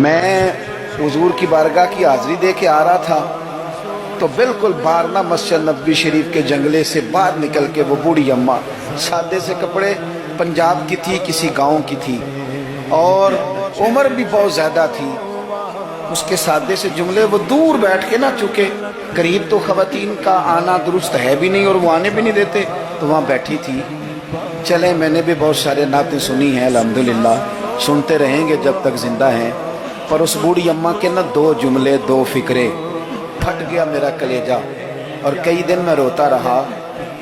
میں حضور کی بارگاہ کی حاضری دے کے آ رہا تھا تو بالکل باہر نہ مسجد نبوی شریف کے جنگلے سے باہر نکل کے وہ بوڑھی اماں سادے سے کپڑے، پنجاب کی تھی، کسی گاؤں کی تھی اور عمر بھی بہت زیادہ تھی. اس کے سادے سے جملے وہ دور بیٹھ کے نہ، چکے قریب تو خواتین کا آنا درست ہے بھی نہیں اور وہ آنے بھی نہیں دیتے، تو وہاں بیٹھی تھی. چلیں، میں نے بھی بہت سارے نعتیں سنی ہیں، الحمدللہ سنتے رہیں گے جب تک زندہ ہیں. پر اس بوڑھی اماں کے نہ دو جملے، دو فکرے، پھٹ گیا میرا کلیجہ اور کئی دن میں روتا رہا.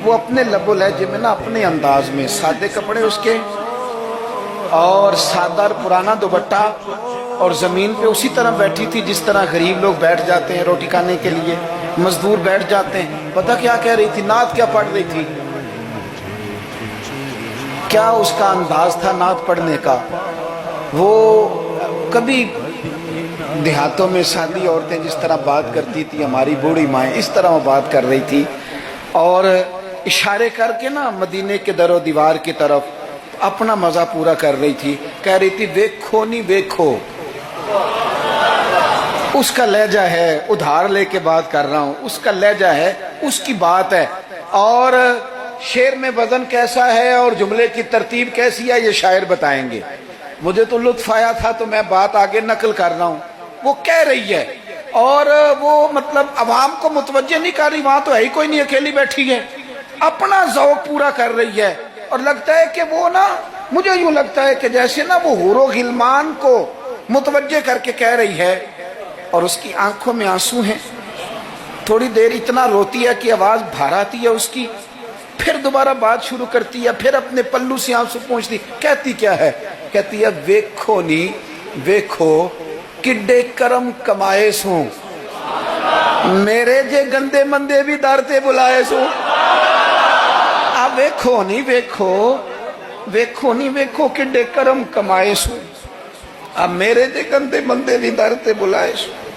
وہ اپنے لب و لہجے میں نا، اپنے انداز میں، سادے کپڑے اس کے اور سادہ پرانا دوپٹہ، اور زمین پہ اسی طرح بیٹھی تھی جس طرح غریب لوگ بیٹھ جاتے ہیں روٹی کھانے کے لیے، مزدور بیٹھ جاتے ہیں. پتہ کیا کہہ رہی تھی؟ نعت کیا پڑھ رہی تھی؟ کیا اس کا انداز تھا نعت پڑھنے کا؟ وہ کبھی دیہاتوں میں سادی عورتیں جس طرح بات کرتی تھی، ہماری بوڑھی مائیں اس طرح وہ بات کر رہی تھی اور اشارے کر کے نا مدینے کے در و دیوار کی طرف اپنا مزہ پورا کر رہی تھی. کہہ رہی تھی ویکھو نہیں ویکھو. اس کا لہجہ ہے، ادھار لے کے بات کر رہا ہوں، اس کا لہجہ ہے، اس کی بات ہے. اور شعر میں وزن کیسا ہے اور جملے کی ترتیب کیسی ہے یہ شاعر بتائیں گے. مجھے تو لطف آیا تھا تو میں بات آگے نقل کر رہا ہوں. وہ کہہ رہی ہے اور وہ مطلب عوام کو متوجہ نہیں کر رہی، وہاں تو ہے ہی کوئی نہیں، اکیلی بیٹھی ہے، اپنا ذوق پورا کر رہی ہے. اور لگتا ہے کہ وہ نا، مجھے یوں لگتا ہے کہ جیسے نا وہ حور و غلمان کو متوجہ کر کے کہہ رہی ہے اور اس کی آنکھوں میں آنسو ہیں. تھوڑی دیر اتنا روتی ہے کہ آواز بھار آتی ہے اس کی، پھر دوبارہ بات شروع کرتی ہے، پھر اپنے پلو سے آنسو پہنچتی. کہتی کیا ہے؟ کہتی ہے ویکھو نی ویکھو کڈے کرم کمائے سوں، میرے جے گندے مندے بھی در تے بلائے سوں. اب ویکھو نہیں ویکھو، ویکھو نہیں ویکھو کڈے کرم کمائے سوں، اب میرے جے گندے مندے بھی در تے بلائے سوں.